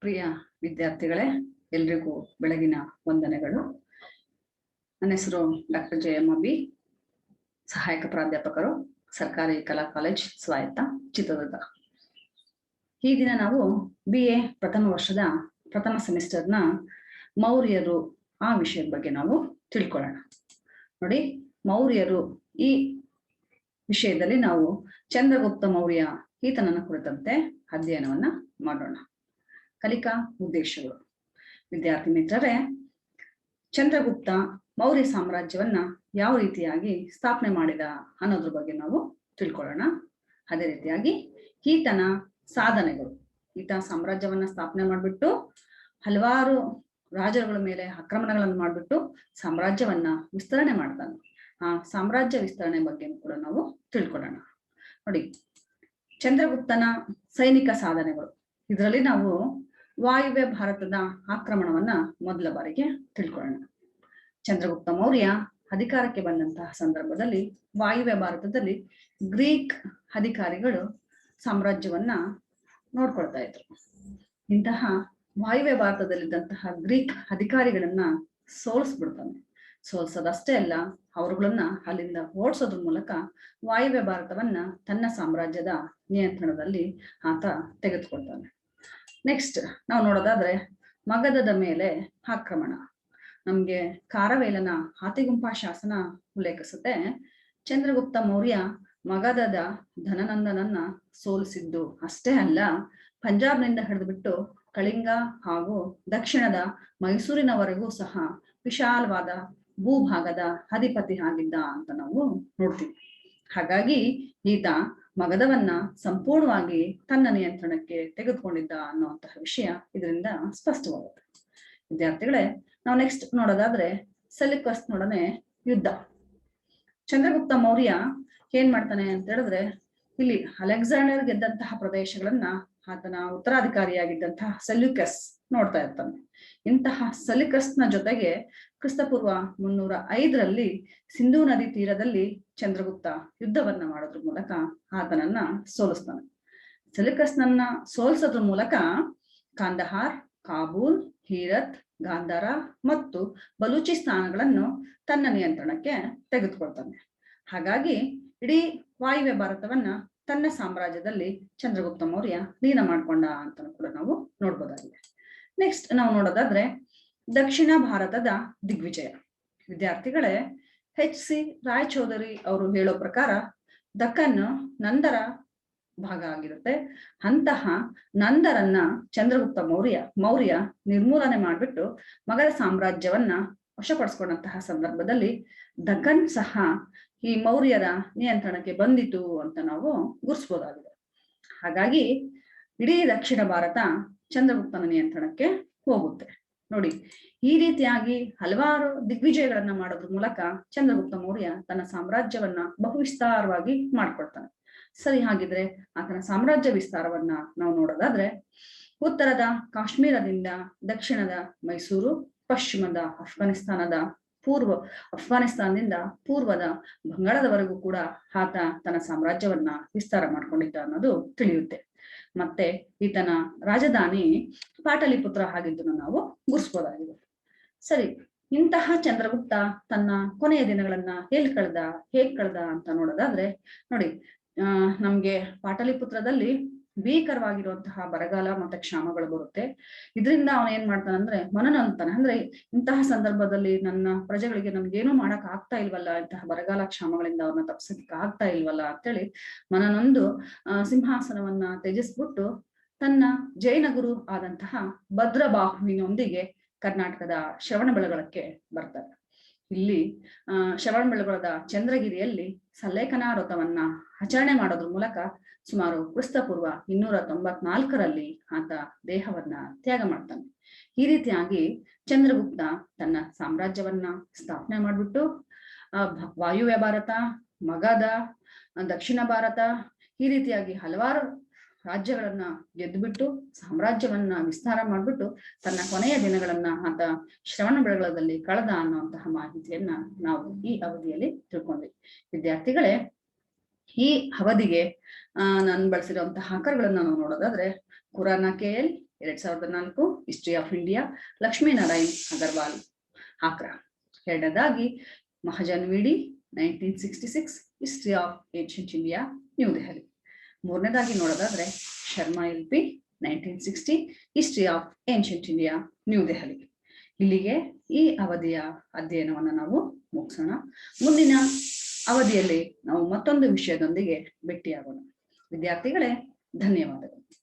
ಪ್ರಿಯ ವಿದ್ಯಾರ್ಥಿಗಳೇ, ಎಲ್ರಿಗೂ ಬೆಳಗಿನ ವಂದನೆಗಳು. ನನ್ನ ಹೆಸರು ಡಾಕ್ಟರ್ ಜಯಮ್ಮ ಬಿ, ಸಹಾಯಕ ಪ್ರಾಧ್ಯಾಪಕರು, ಸರ್ಕಾರಿ ಕಲಾ ಕಾಲೇಜ್ ಸ್ವಾಯತ್ತ, ಚಿತ್ರದುರ್ಗ. ಈ ದಿನ ನಾವು BA ಪ್ರಥಮ ವರ್ಷದ ಪ್ರಥಮ ಸೆಮಿಸ್ಟರ್ನ ಮೌರ್ಯರು ಆ ವಿಷಯದ ಬಗ್ಗೆ ನಾವು ತಿಳ್ಕೊಳ್ಳೋಣ. ನೋಡಿ, ಮೌರ್ಯರು ಈ ವಿಷಯದಲ್ಲಿ ನಾವು ಚಂದ್ರಗುಪ್ತ ಮೌರ್ಯ ಈತನನ್ನ ಕುರಿತಂತೆ ಅಧ್ಯಯನವನ್ನ ಮಾಡೋಣ. ಕಲಿಕಾ ಉದ್ದೇಶಗಳು. ವಿದ್ಯಾರ್ಥಿ ಮಿತ್ರರೇ, ಚಂದ್ರಗುಪ್ತ ಮೌರ್ಯ ಸಾಮ್ರಾಜ್ಯವನ್ನ ಯಾವ ರೀತಿಯಾಗಿ ಸ್ಥಾಪನೆ ಮಾಡಿದ ಅನ್ನೋದ್ರ ಬಗ್ಗೆ ನಾವು ತಿಳ್ಕೊಳ್ಳೋಣ. ಅದೇ ರೀತಿಯಾಗಿ ಈತನ ಸಾಧನೆಗಳು. ಈತ ಸಾಮ್ರಾಜ್ಯವನ್ನ ಸ್ಥಾಪನೆ ಮಾಡಿಬಿಟ್ಟು ಹಲವಾರು ರಾಜರುಗಳ ಮೇಲೆ ಆಕ್ರಮಣಗಳನ್ನು ಮಾಡಿಬಿಟ್ಟು ಸಾಮ್ರಾಜ್ಯವನ್ನ ವಿಸ್ತರಣೆ ಮಾಡ್ತಾನೆ. ಆ ಸಾಮ್ರಾಜ್ಯ ವಿಸ್ತರಣೆ ಬಗ್ಗೆ ಕೂಡ ನಾವು ತಿಳ್ಕೊಳ್ಳೋಣ. ನೋಡಿ, ಚಂದ್ರಗುಪ್ತನ ಸೈನಿಕ ಸಾಧನೆಗಳು. ಇದರಲ್ಲಿ ನಾವು ವಾಯುವ್ಯ ಭಾರತದ ಆಕ್ರಮಣವನ್ನ ಮೊದಲ ಬಾರಿಗೆ ತಿಳ್ಕೊಳ್ಳೋಣ. ಚಂದ್ರಗುಪ್ತ ಮೌರ್ಯ ಅಧಿಕಾರಕ್ಕೆ ಬಂದಂತಹ ಸಂದರ್ಭದಲ್ಲಿ ವಾಯುವ್ಯ ಭಾರತದಲ್ಲಿ ಗ್ರೀಕ್ ಅಧಿಕಾರಿಗಳು ಸಾಮ್ರಾಜ್ಯವನ್ನ ನೋಡ್ಕೊಳ್ತಾ ಇದ್ರು. ಇಂತಹ ವಾಯುವ್ಯ ಭಾರತದಲ್ಲಿದ್ದಂತಹ ಗ್ರೀಕ್ ಅಧಿಕಾರಿಗಳನ್ನ ಸೋಲಿಸ್ಬಿಡ್ತಾನೆ. ಸೋಲ್ಸೋದಷ್ಟೇ ಅಲ್ಲ, ಅವರುಗಳನ್ನ ಅಲ್ಲಿಂದ ಓಡಿಸೋದ್ರ ಮೂಲಕ ವಾಯುವ್ಯ ಭಾರತವನ್ನ ತನ್ನ ಸಾಮ್ರಾಜ್ಯದ ನಿಯಂತ್ರಣದಲ್ಲಿ ಆತ ತೆಗೆದುಕೊಳ್ತಾನೆ. ನೆಕ್ಸ್ಟ್ ನಾವು ನೋಡೋದಾದ್ರೆ ಮಗಧದ ಮೇಲೆ ಆಕ್ರಮಣ. ನಮ್ಗೆ ಕಾರವೇಲನ ಹಾತಿಗುಂಪಾ ಶಾಸನ ಉಲ್ಲೇಖಿಸುತ್ತೆ. ಚಂದ್ರಗುಪ್ತ ಮೌರ್ಯ ಮಗಧದ ಧನನಂದನನ್ನ ಸೋಲಿಸಿದ್ದು ಅಷ್ಟೇ ಅಲ್ಲ, ಪಂಜಾಬ್ನಿಂದ ಹಿಡಿದುಬಿಟ್ಟು ಕಳಿಂಗ ಹಾಗೂ ದಕ್ಷಿಣದ ಮೈಸೂರಿನವರೆಗೂ ಸಹ ವಿಶಾಲವಾದ ಭೂಭಾಗದ ಅಧಿಪತಿ ಆಗಿದ್ದ ಅಂತ ನಾವು ನೋಡ್ತೀವಿ. ಹಾಗಾಗಿ ಈತ ಮಗಧವನ್ನ ಸಂಪೂರ್ಣವಾಗಿ ತನ್ನ ನಿಯಂತ್ರಣಕ್ಕೆ ತೆಗೆದುಕೊಂಡಿದ್ದ ಅನ್ನುವಂತಹ ವಿಷಯ ಇದರಿಂದ ಸ್ಪಷ್ಟವಾಗುತ್ತೆ. ವಿದ್ಯಾರ್ಥಿಗಳೇ, ನಾವು ನೆಕ್ಸ್ಟ್ ನೋಡೋದಾದ್ರೆ ಸೆಲ್ಯೂಕಸ್ ನೊಡನೆ ಯುದ್ಧ. ಚಂದ್ರಗುಪ್ತ ಮೌರ್ಯ ಏನ್ ಮಾಡ್ತಾನೆ ಅಂತ ಹೇಳಿದ್ರೆ, ಇಲ್ಲಿ ಅಲೆಕ್ಸಾಂಡರ್ ಗೆದ್ದಂತಹ ಪ್ರದೇಶಗಳನ್ನ ಆತನ ಉತ್ತರಾಧಿಕಾರಿಯಾಗಿದ್ದಂತಹ ಸೆಲ್ಯೂಕಸ್ ನೋಡ್ತಾ ಇರ್ತಾನೆ. ಇಂತಹ ಸೆಲ್ಯೂಕಸ್ನ ಜೊತೆಗೆ ಕ್ರಿಸ್ತಪೂರ್ವ 305ರಲ್ಲಿ ಸಿಂಧೂ ನದಿ ತೀರದಲ್ಲಿ ಚಂದ್ರಗುಪ್ತ ಯುದ್ಧವನ್ನ ಮಾಡೋದ್ರ ಮೂಲಕ ಆತನನ್ನ ಸೋಲಿಸ್ತಾನೆ. ಸೆಲ್ಯೂಕಸ್ನನ್ನ ಸೋಲಿಸೋದ್ರ ಮೂಲಕ ಕಾಂದಹಾರ್, ಕಾಬೂಲ್, ಹೀರತ್, ಗಾಂಧಾರ ಮತ್ತು ಬಲೂಚಿಸ್ತಾನಗಳನ್ನು ತನ್ನ ನಿಯಂತ್ರಣಕ್ಕೆ ತೆಗೆದುಕೊಳ್ತಾನೆ. ಹಾಗಾಗಿ ಇಡೀ ವಾಯುವ್ಯ ಭಾರತವನ್ನ ತನ್ನ ಸಾಮ್ರಾಜ್ಯದಲ್ಲಿ ಚಂದ್ರಗುಪ್ತ ಮೌರ್ಯ ಲೀನ ಮಾಡ್ಕೊಂಡ ಅಂತ ಕೂಡ ನಾವು ನೋಡ್ಬೋದಾಗಿದೆ. ನೆಕ್ಸ್ಟ್ ನಾವು ನೋಡೋದಾದ್ರೆ ದಕ್ಷಿಣ ಭಾರತದ ದಿಗ್ವಿಜಯ. ವಿದ್ಯಾರ್ಥಿಗಳೇ, HC ರಾಯಚೌಧರಿ ಅವರು ಹೇಳೋ ಪ್ರಕಾರ ದಕ್ಕನ್ ನಂದರ ಭಾಗ ಆಗಿರುತ್ತೆ. ಅಂತಹ ನಂದರನ್ನ ಚಂದ್ರಗುಪ್ತ ಮೌರ್ಯ ನಿರ್ಮೂಲನೆ ಮಾಡ್ಬಿಟ್ಟು ಮಗಧ ಸಾಮ್ರಾಜ್ಯವನ್ನ ವಶಪಡಿಸ್ಕೊಂಡಂತಹ ಸಂದರ್ಭದಲ್ಲಿ ದಕ್ಕನ್ ಸಹ ಈ ಮೌರ್ಯರ ನಿಯಂತ್ರಣಕ್ಕೆ ಬಂದಿತು ಅಂತ ನಾವು ಗುರುತಿಸಬಹುದಾಗಿದೆ. ಹಾಗಾಗಿ ಇಡೀ ದಕ್ಷಿಣ ಭಾರತ ಚಂದ್ರಗುಪ್ತನ ನಿಯಂತ್ರಣಕ್ಕೆ ಹೋಗುತ್ತೆ. ನೋಡಿ, ಈ ರೀತಿಯಾಗಿ ಹಲವಾರು ದಿಗ್ವಿಜಯಗಳನ್ನ ಮಾಡೋದ್ರ ಮೂಲಕ ಚಂದ್ರಗುಪ್ತ ಮೌರ್ಯ ತನ್ನ ಸಾಮ್ರಾಜ್ಯವನ್ನ ಬಹು ವಿಸ್ತಾರವಾಗಿ ಮಾಡ್ಕೊಳ್ತಾನೆ. ಸರಿ, ಹಾಗಿದ್ರೆ ಆತನ ಸಾಮ್ರಾಜ್ಯ ವಿಸ್ತಾರವನ್ನ ನಾವು ನೋಡೋದಾದ್ರೆ ಉತ್ತರದ ಕಾಶ್ಮೀರದಿಂದ ದಕ್ಷಿಣದ ಮೈಸೂರು, ಪಶ್ಚಿಮದ ಅಫ್ಘಾನಿಸ್ತಾನದಿಂದ ಪೂರ್ವದ ಬಂಗಾಳದವರೆಗೂ ಕೂಡ ಆತ ತನ್ನ ಸಾಮ್ರಾಜ್ಯವನ್ನ ವಿಸ್ತಾರ ಮಾಡ್ಕೊಂಡಿದ್ದ ಅನ್ನೋದು ತಿಳಿಯುತ್ತೆ. ಮತ್ತೆ ಈತನ ರಾಜಧಾನಿ ಪಾಟಲಿಪುತ್ರ ಆಗಿದ್ದನ್ನು ನಾವು ಗುರುತಿಸಬಹುದಾಗಿದೆ. ಸರಿ, ಇಂತಹ ಚಂದ್ರಗುಪ್ತ ತನ್ನ ಕೊನೆಯ ದಿನಗಳನ್ನ ಹೇಗ್ ಕಳೆದ ಅಂತ ನೋಡೋದಾದ್ರೆ ನೋಡಿ, ನಮ್ಗೆ ಪಾಟಲಿಪುತ್ರದಲ್ಲಿ ಭೀಕರವಾಗಿರುವಂತಹ ಬರಗಾಲ ಮತ್ತೆ ಕ್ಷಾಮಗಳು ಬರುತ್ತೆ. ಇದರಿಂದ ಅವನು ಏನ್ ಮಾಡ್ತಾನಂದ್ರೆ ಮನನೊಂತಾನೆ. ಅಂದ್ರೆ ಇಂತಹ ಸಂದರ್ಭದಲ್ಲಿ ನನ್ನ ಪ್ರಜೆಗಳಿಗೆ ನಮ್ಗೇನು ಮಾಡಕ್ ಆಗ್ತಾ ಇಲ್ವಲ್ಲ, ಇಂತಹ ಬರಗಾಲ ಕ್ಷಾಮಗಳಿಂದ ಅವ್ರನ್ನ ತಪ್ಪಿಸಕ್ಕೆ ಆಗ್ತಾ ಇಲ್ವಲ್ಲ ಅಂತೇಳಿ ಮನನೊಂದು ಸಿಂಹಾಸನವನ್ನ ತ್ಯಜಿಸ್ಬಿಟ್ಟು ತನ್ನ ಜೈನ ಗುರು ಆದಂತಹ ಭದ್ರಬಾಹುವಿನೊಂದಿಗೆ ಕರ್ನಾಟಕದ ಶ್ರವಣಬೆಳಗೊಳಕ್ಕೆ ಬರ್ತಾರೆ. ಇಲ್ಲಿ ಶ್ರವಣಬೆಳಗೊಳದ ಚಂದ್ರಗಿರಿಯಲ್ಲಿ ಸಲ್ಲೇಖನ ವ್ರತವನ್ನ ಆಚರಣೆ ಮಾಡೋದ್ರ ಮೂಲಕ ಸುಮಾರು ಕ್ರಿಸ್ತಪೂರ್ವ 294ರಲ್ಲಿ ಆತ ದೇಹವನ್ನ ತ್ಯಾಗ ಮಾಡ್ತಾನೆ. ಈ ರೀತಿಯಾಗಿ ಚಂದ್ರಗುಪ್ತ ತನ್ನ ಸಾಮ್ರಾಜ್ಯವನ್ನ ಸ್ಥಾಪನೆ ಮಾಡ್ಬಿಟ್ಟು ವಾಯುವ್ಯ ಭಾರತ, ಮಗಧ, ದಕ್ಷಿಣ ಭಾರತ ಈ ರೀತಿಯಾಗಿ ಹಲವಾರು ರಾಜ್ಯಗಳನ್ನ ಗೆದ್ದುಬಿಟ್ಟು ಸಾಮ್ರಾಜ್ಯವನ್ನ ವಿಸ್ತಾರ ಮಾಡ್ಬಿಟ್ಟು ತನ್ನ ಕೊನೆಯ ದಿನಗಳನ್ನ ಆತ ಶ್ರವಣಬೆಳಗೊಳದಲ್ಲಿ ಕಳೆದ ಅನ್ನುವಂತಹ ಮಾಹಿತಿಯನ್ನ ನಾವು ಈ ಅವಧಿಯಲ್ಲಿ ತಿಳ್ಕೊಂಡ್ವಿ. ವಿದ್ಯಾರ್ಥಿಗಳೇ, ಈ ಅವಧಿಗೆ ನಾನು ಬಳಸಿರುವಂತಹ ಆಕರಗಳನ್ನ ನಾವು ನೋಡೋದಾದ್ರೆ Khurana KL, 2004 history of India Lakshminarayan Agarwal Agra. ಎರಡನೇದಾಗಿ Mahajan VD 1966 history of ancient India New Delhi. ಮೂರನೇದಾಗಿ ನೋಡೋದಾದ್ರೆ Sharma LP 1960 history of ancient India New Delhi. ಇಲ್ಲಿಗೆ ಈ ಅವಧಿಯ ಅಧ್ಯಯನವನ್ನು ನಾವು ಮುಗಿಸೋಣ. ಮುಂದಿನ ಅವಧಿಯಲ್ಲಿ ನಾವು ಮತ್ತೊಂದು ವಿಷಯದೊಂದಿಗೆ ಭೇಟಿಯಾಗೋಣ. ವಿದ್ಯಾರ್ಥಿಗಳೇ, ಧನ್ಯವಾದಗಳು.